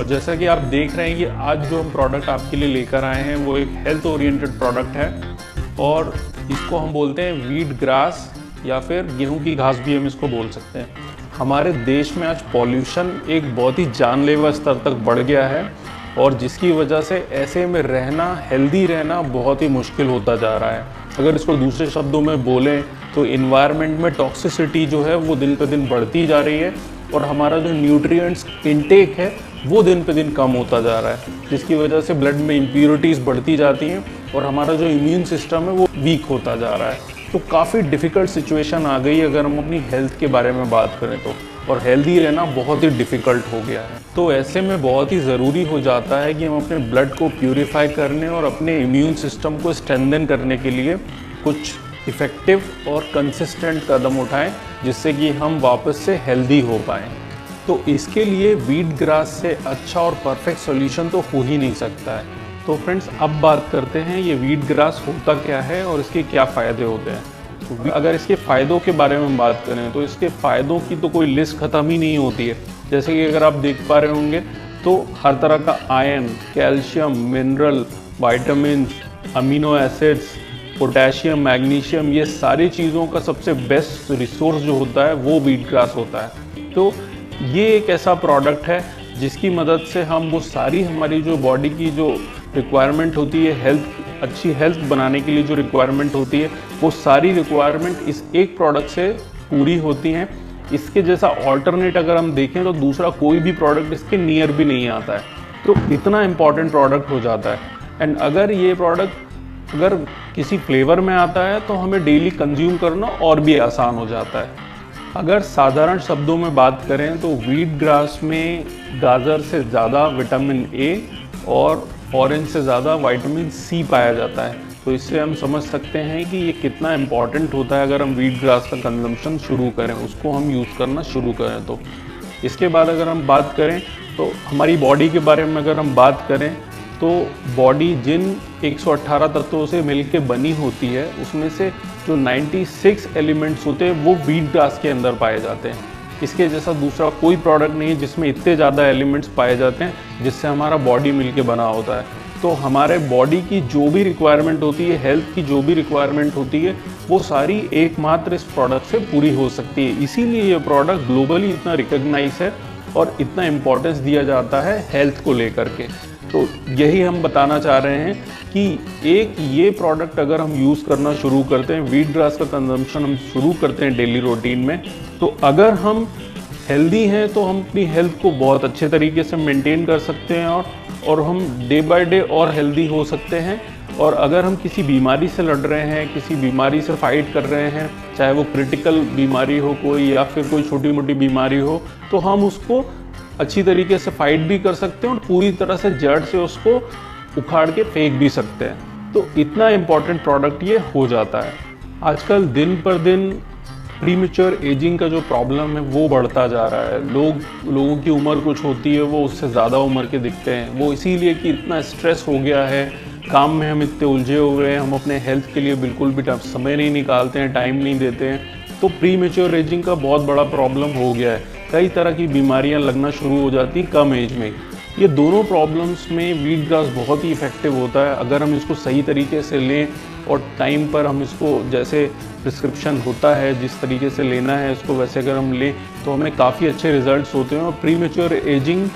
और जैसा कि आप देख रहे हैं कि आज जो हम प्रोडक्ट आपके लिए लेकर आए हैं वो एक हेल्थ ओरिएंटेड प्रोडक्ट है और इसको हम बोलते हैं वीट ग्रास या फिर गेहूं की घास भी हम इसको बोल सकते हैं। हमारे देश में आज पॉल्यूशन एक बहुत ही जानलेवा स्तर तक बढ़ गया है और जिसकी वजह से ऐसे में रहना, हेल्दी रहना बहुत ही मुश्किल होता जा रहा है। अगर इसको दूसरे शब्दों में बोलें तो इन्वायरमेंट में टॉक्सिसिटी जो है वो दिन पे दिन बढ़ती जा रही है और हमारा जो न्यूट्रिएंट्स इनटेक है वो दिन पे दिन कम होता जा रहा है, जिसकी वजह से ब्लड में इम्प्योरिटीज़ बढ़ती जाती हैं और हमारा जो इम्यून सिस्टम है वो वीक होता जा रहा है। तो काफ़ी डिफ़िकल्ट सिचुएशन आ गई अगर हम अपनी हेल्थ के बारे में बात करें तो, और हेल्दी रहना बहुत ही डिफ़िकल्ट हो गया है। तो ऐसे में बहुत ही ज़रूरी हो जाता है कि हम अपने ब्लड को प्यूरिफाई करने और अपने इम्यून सिस्टम को स्ट्रेंथन करने के लिए कुछ इफ़ेक्टिव और कंसिस्टेंट कदम उठाएं जिससे कि हम वापस से हेल्दी हो पाएँ। तो इसके लिए वीट ग्रास से अच्छा और परफेक्ट सॉल्यूशन तो हो ही नहीं सकता है। तो फ्रेंड्स, अब बात करते हैं ये वीट ग्रास होता क्या है और इसके क्या फ़ायदे होते हैं। तो अगर इसके फ़ायदों के बारे में बात करें तो इसके फ़ायदों की तो कोई लिस्ट ख़त्म ही नहीं होती है। जैसे कि अगर आप देख पा रहे होंगे तो हर तरह का iron, calcium, mineral, vitamin, amino acids, potassium, magnesium, ये सारी चीज़ों का सबसे बेस्ट रिसोर्स जो होता है वो वीट ग्रास होता है। तो ये एक ऐसा प्रोडक्ट है जिसकी मदद से हम वो सारी हमारी जो बॉडी की जो रिक्वायरमेंट होती है, अच्छी हेल्थ बनाने के लिए जो रिक्वायरमेंट होती है, वो सारी रिक्वायरमेंट इस एक प्रोडक्ट से पूरी होती हैं। इसके जैसा ऑल्टरनेट अगर हम देखें तो दूसरा कोई भी प्रोडक्ट इसके नियर भी नहीं आता है। तो इतना इम्पॉर्टेंट प्रोडक्ट हो जाता है। एंड अगर ये प्रोडक्ट अगर किसी फ्लेवर में आता है तो हमें डेली कंज्यूम करना और भी आसान हो जाता है। अगर साधारण शब्दों में बात करें तो वीट ग्रास में गाजर से ज़्यादा विटामिन ए और ऑरेंज से ज़्यादा विटामिन सी पाया जाता है। तो इससे हम समझ सकते हैं कि ये कितना इम्पॉर्टेंट होता है अगर हम वीट ग्रास का कंजम्पशन शुरू करें, उसको हम यूज़ करना शुरू करें। तो इसके बाद अगर हम बात करें तो हमारी बॉडी के बारे में अगर हम बात करें तो बॉडी जिन 118 तत्वों से मिलकर बनी होती है उसमें से जो 96 एलिमेंट्स होते हैं वो वीट ग्रास के अंदर पाए जाते हैं। इसके जैसा दूसरा कोई प्रोडक्ट नहीं है जिसमें इतने ज़्यादा एलिमेंट्स पाए जाते हैं जिससे हमारा बॉडी मिलके बना होता है। तो हमारे बॉडी की जो भी रिक्वायरमेंट होती है, हेल्थ की जो भी रिक्वायरमेंट होती है, वो सारी एकमात्र इस प्रोडक्ट से पूरी हो सकती है। इसीलिए ये प्रोडक्ट ग्लोबली इतना रिकग्नाइज है और इतना इम्पोर्टेंस दिया जाता है हेल्थ को लेकर के। तो यही हम बताना चाह रहे हैं कि एक ये प्रोडक्ट अगर हम यूज़ करना शुरू करते हैं, वीट ग्रास का कंजम्पशन हम शुरू करते हैं डेली रूटीन में, तो अगर हम हेल्दी हैं तो हम अपनी हेल्थ को बहुत अच्छे तरीके से मेंटेन कर सकते हैं और हम डे बाय डे और हेल्दी हो सकते हैं। और अगर हम किसी बीमारी से लड़ रहे हैं, किसी बीमारी से फाइट कर रहे हैं, चाहे वो क्रिटिकल बीमारी हो कोई या फिर कोई छोटी मोटी बीमारी हो, तो हम उसको अच्छी तरीके से फाइट भी कर सकते हैं और पूरी तरह से जड़ से उसको उखाड़ के फेंक भी सकते हैं। तो इतना इम्पॉर्टेंट प्रोडक्ट ये हो जाता है। आजकल दिन पर दिन प्रीमेच्योर एजिंग का जो प्रॉब्लम है वो बढ़ता जा रहा है। लोगों की उम्र कुछ होती है वो उससे ज़्यादा उम्र के दिखते हैं। वो इसीलिए कि इतना स्ट्रेस हो गया है, काम में हम इतने उलझे हुए हैं, हम अपने हेल्थ के लिए बिल्कुल भी समय नहीं निकालते हैं, टाइम नहीं देते हैं। तो प्रीमेच्योर एजिंग का बहुत बड़ा प्रॉब्लम हो गया है। कई तरह की बीमारियां लगना शुरू हो जाती कम एज में। ये दोनों प्रॉब्लम्स में वीट ग्रास बहुत ही इफ़ेक्टिव होता है अगर हम इसको सही तरीके से लें और टाइम पर हम इसको, जैसे प्रिस्क्रिप्शन होता है जिस तरीके से लेना है इसको वैसे अगर हम लें तो हमें काफ़ी अच्छे रिजल्ट्स होते हैं। और प्रीमेच्योर एजिंग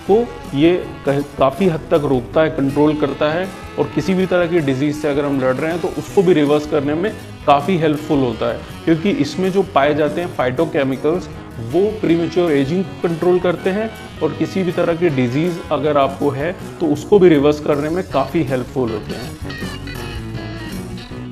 को ये काफ़ी हद तक रोकता है, कंट्रोल करता है और किसी भी तरह की डिजीज़ से अगर हम लड़ रहे हैं तो उसको भी रिवर्स करने में काफ़ी हेल्पफुल होता है, क्योंकि इसमें जो पाए जाते हैं फाइटोकेमिकल्स वो प्रीमेच्योर एजिंग कंट्रोल करते हैं और किसी भी तरह की डिजीज़ अगर आपको है तो उसको भी रिवर्स करने में काफ़ी हेल्पफुल होते हैं।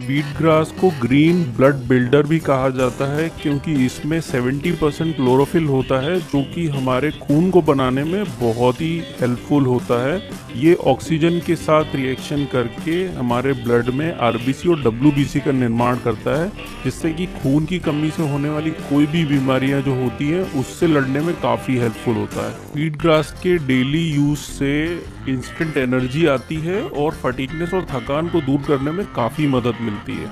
वीट ग्रास को ग्रीन ब्लड बिल्डर भी कहा जाता है क्योंकि इसमें 70% क्लोरोफिल होता है जो कि हमारे खून को बनाने में बहुत ही हेल्पफुल होता है। ये ऑक्सीजन के साथ रिएक्शन करके हमारे ब्लड में आरबीसी और डब्ल्यूबीसी का निर्माण करता है, जिससे कि खून की कमी से होने वाली कोई भी बीमारियां जो होती हैं उससे लड़ने में काफ़ी हेल्पफुल होता है। वीट ग्रास के डेली यूज से इंस्टेंट एनर्जी आती है और फटीगनेस और थकान को दूर करने में काफ़ी मदद मिलती है।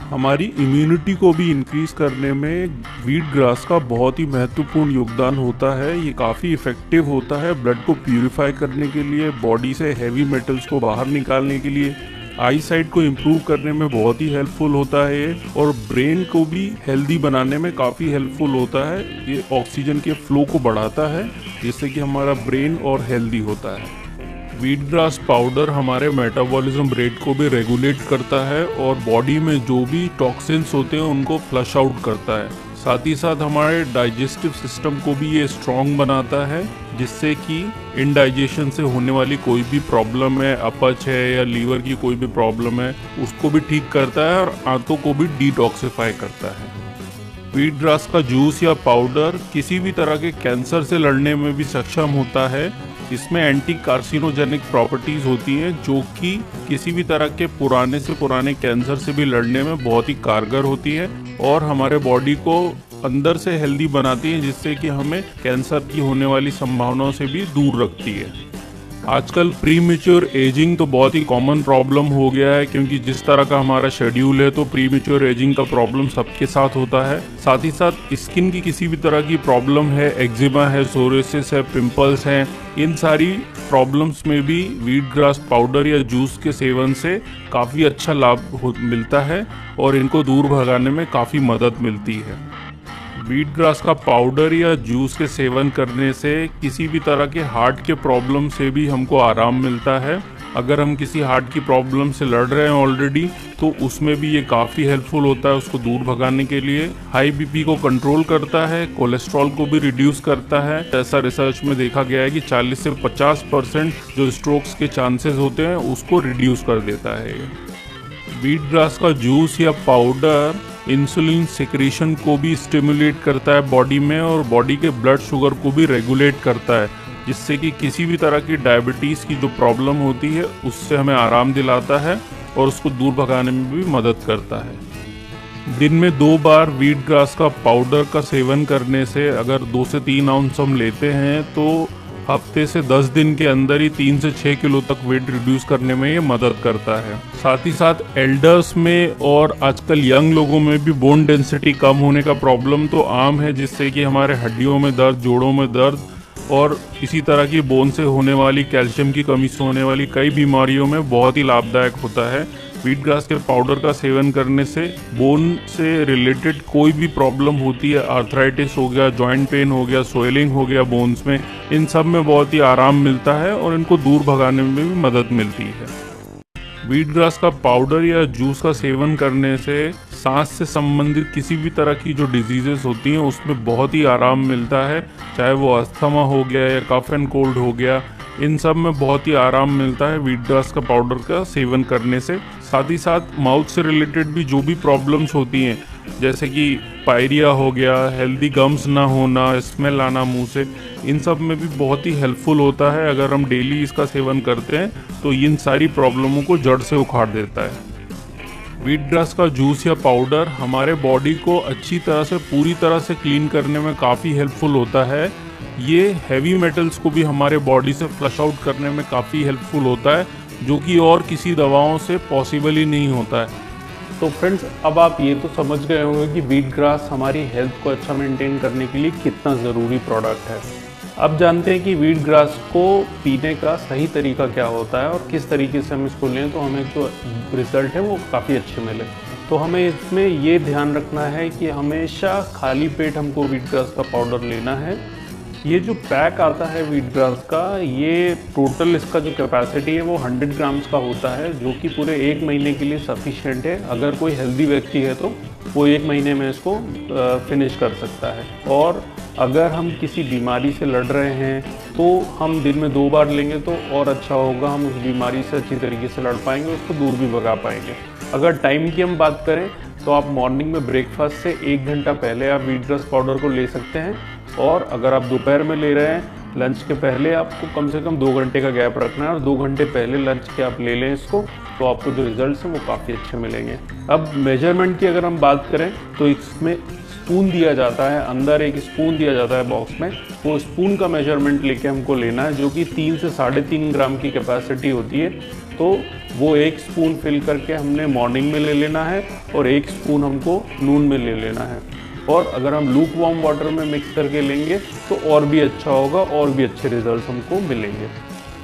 हमारी इम्यूनिटी को भी इंक्रीज करने में वीट ग्रास का बहुत ही महत्वपूर्ण योगदान होता है। ये काफ़ी इफ़ेक्टिव होता है ब्लड को प्यूरिफाई करने के लिए, बॉडी से हैवी मेटल्स को बाहर निकालने के लिए, आई साइट को इम्प्रूव करने में बहुत ही हेल्पफुल होता है ये, और ब्रेन को भी हेल्दी बनाने में काफ़ी हेल्पफुल होता है। ये ऑक्सीजन के फ्लो को बढ़ाता है जिससे कि हमारा ब्रेन और हेल्दी होता है। वीट ग्रास पाउडर हमारे मेटाबॉलिज्म रेट को भी रेगुलेट करता है और बॉडी में जो भी टॉक्सिन्स होते हैं उनको फ्लश आउट करता है। साथ ही साथ हमारे डाइजेस्टिव सिस्टम को भी ये स्ट्रॉन्ग बनाता है जिससे कि इनडाइजेशन से होने वाली कोई भी प्रॉब्लम है, अपच है या लीवर की कोई भी प्रॉब्लम है, उसको भी ठीक करता है और आंतों को भी डिटॉक्सिफाई करता है। वीट ग्रास का जूस या पाउडर किसी भी तरह के कैंसर से लड़ने में भी सक्षम होता है। इसमें एंटी कार्सिनोजेनिक प्रॉपर्टीज होती हैं जो कि किसी भी तरह के पुराने से पुराने कैंसर से भी लड़ने में बहुत ही कारगर होती है और हमारे बॉडी को अंदर से हेल्दी बनाती है जिससे कि हमें कैंसर की होने वाली संभावनाओं से भी दूर रखती है। आजकल प्रीमेच्योर एजिंग तो बहुत ही कॉमन प्रॉब्लम हो गया है क्योंकि जिस तरह का हमारा शेड्यूल है तो प्रीमेच्योर एजिंग का प्रॉब्लम सबके साथ होता है। साथ ही साथ स्किन की किसी भी तरह की प्रॉब्लम है, एक्जिमा है, सोरियासिस है, पिंपल्स हैं, इन सारी प्रॉब्लम्स में भी वीट ग्रास पाउडर या जूस के सेवन से काफ़ी अच्छा लाभ मिलता है और इनको दूर भगाने में काफ़ी मदद मिलती है। वीट ग्रास का पाउडर या जूस के सेवन करने से किसी भी तरह के हार्ट के प्रॉब्लम से भी हमको आराम मिलता है। अगर हम किसी हार्ट की प्रॉब्लम से लड़ रहे हैं ऑलरेडी तो उसमें भी ये काफ़ी हेल्पफुल होता है उसको दूर भगाने के लिए। हाई बीपी को कंट्रोल करता है, कोलेस्ट्रॉल को भी रिड्यूस करता है। ऐसा रिसर्च में देखा गया है कि 40 से 50% जो स्ट्रोक्स के चांसेस होते हैं उसको रिड्यूस कर देता है। वीट ग्रास का जूस या पाउडर इंसुलिन सिक्रीशन को भी स्टिमुलेट करता है बॉडी में और बॉडी के ब्लड शुगर को भी रेगुलेट करता है जिससे कि किसी भी तरह की डायबिटीज़ की जो प्रॉब्लम होती है उससे हमें आराम दिलाता है और उसको दूर भगाने में भी मदद करता है। दिन में 2 बार वीट ग्रास का पाउडर का सेवन करने से अगर 2 से 3 आउंस हम लेते हैं तो हफ्ते से 10 दिन के अंदर ही 3 से 6 किलो तक वेट रिड्यूस करने में ये मदद करता है। साथ ही साथ एल्डर्स में और आजकल यंग लोगों में भी बोन डेंसिटी कम होने का प्रॉब्लम तो आम है जिससे कि हमारे हड्डियों में दर्द, जोड़ों में दर्द और इसी तरह की बोन से होने वाली, कैल्शियम की कमी से होने वाली कई बीमारियों में बहुत ही लाभदायक होता है। वीट ग्रास के पाउडर का सेवन करने से बोन से रिलेटेड कोई भी प्रॉब्लम होती है, आर्थराइटिस हो गया, जॉइंट पेन हो गया, स्वेलिंग हो गया बोन्स में, इन सब में बहुत ही आराम मिलता है और इनको दूर भगाने में भी मदद मिलती है। वीट ग्रास का पाउडर या जूस का सेवन करने से सांस से संबंधित किसी भी तरह की जो डिजीजेस होती हैं उसमें बहुत ही आराम मिलता है, चाहे वो अस्थमा हो गया या कफ एंड कोल्ड हो गया, इन सब में बहुत ही आराम मिलता है वीट ग्रास का पाउडर का सेवन करने से। साथ ही साथ माउथ से रिलेटेड भी जो भी प्रॉब्लम्स होती हैं जैसे कि पायरिया हो गया, हेल्दी गम्स ना होना, स्मेल आना मुंह से, इन सब में भी बहुत ही हेल्पफुल होता है। अगर हम डेली इसका सेवन करते हैं तो इन सारी प्रॉब्लमों को जड़ से उखाड़ देता है। वीट ग्रास का जूस या पाउडर हमारे बॉडी को अच्छी तरह से, पूरी तरह से क्लीन करने में काफ़ी हेल्पफुल होता है। ये हैवी मेटल्स को भी हमारे बॉडी से फ्लश आउट करने में काफ़ी हेल्पफुल होता है जो कि और किसी दवाओं से पॉसिबल ही नहीं होता है। तो फ्रेंड्स, अब आप ये तो समझ गए होंगे कि वीट ग्रास हमारी हेल्थ को अच्छा मेंटेन करने के लिए कितना ज़रूरी प्रोडक्ट है। अब जानते हैं कि वीट ग्रास को पीने का सही तरीका क्या होता है और किस तरीके से हम इसको लें तो हमें जो रिज़ल्ट है वो काफ़ी अच्छे मिले। तो हमें इसमें ये ध्यान रखना है कि हमेशा खाली पेट हमको वीट ग्रास का पाउडर लेना है। ये जो पैक आता है वीट ग्रास का, ये टोटल इसका जो कैपेसिटी है वो 100 ग्राम्स का होता है जो कि पूरे 1 महीने के लिए सफिशिएंट है। अगर कोई हेल्दी व्यक्ति है तो वो 1 महीने में इसको फिनिश कर सकता है। और अगर हम किसी बीमारी से लड़ रहे हैं तो हम दिन में 2 बार लेंगे तो और अच्छा होगा, हम उस बीमारी से अच्छी तरीके से लड़ पाएंगे, उसको दूर भी भगा पाएंगे। अगर टाइम की हम बात करें तो आप मॉर्निंग में ब्रेकफास्ट से 1 घंटा पहले आप वीट ग्रास पाउडर को ले सकते हैं और अगर आप दोपहर में ले रहे हैं लंच के पहले आपको कम से कम 2 घंटे का गैप रखना है और 2 घंटे पहले लंच के आप ले लें इसको, तो आपको जो रिजल्ट्स हैं वो काफ़ी अच्छे मिलेंगे। अब मेजरमेंट की अगर हम बात करें तो इसमें स्पून दिया जाता है, अंदर एक स्पून दिया जाता है बॉक्स में, वो स्पून का मेजरमेंट लेके हमको लेना है, जो कि 3 से 3.5 ग्राम की कैपेसिटी होती है। तो वो एक स्पून फिल करके हमने मॉर्निंग में ले लेना है और एक स्पून हमको नून में ले लेना है। और अगर हम लूक वार्म वाटर में मिक्स करके लेंगे तो और भी अच्छा होगा और भी अच्छे रिजल्ट हमको मिलेंगे।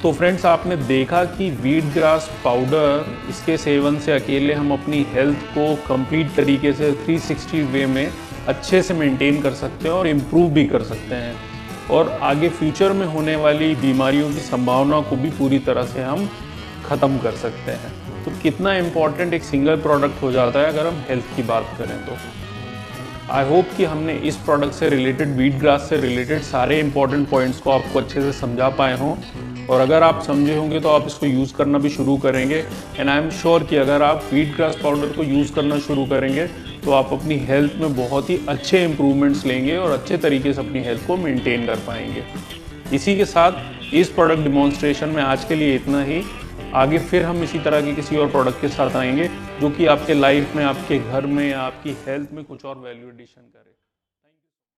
तो फ्रेंड्स, आपने देखा कि वीट ग्रास पाउडर, इसके सेवन से अकेले हम अपनी हेल्थ को कंप्लीट तरीके से 360 वे में अच्छे से मेंटेन कर सकते हैं और इम्प्रूव भी कर सकते हैं, और आगे फ्यूचर में होने वाली बीमारियों की संभावना को भी पूरी तरह से हम ख़त्म कर सकते हैं। तो कितना इम्पॉर्टेंट एक सिंगल प्रोडक्ट हो जाता है अगर हम हेल्थ की बात करें तो। आई होप कि हमने इस प्रोडक्ट से रिलेटेड, वीट ग्रास से रिलेटेड सारे इंपॉर्टेंट पॉइंट्स को आपको अच्छे से समझा पाए हों, और अगर आप समझे होंगे तो आप इसको यूज़ करना भी शुरू करेंगे। एंड आई एम श्योर कि अगर आप वीट ग्रास पाउडर को यूज़ करना शुरू करेंगे तो आप अपनी हेल्थ में बहुत ही अच्छे इंप्रूवमेंट्स लेंगे और अच्छे तरीके से अपनी हेल्थ को मेंटेन कर पाएंगे। इसी के साथ इस प्रोडक्ट डिमॉन्स्ट्रेशन में आज के लिए इतना ही। आगे फिर हम इसी तरह के किसी और प्रोडक्ट के साथ आएंगे जो कि आपके लाइफ में, आपके घर में या आपकी हेल्थ में कुछ और वैल्यू एडिशन करे।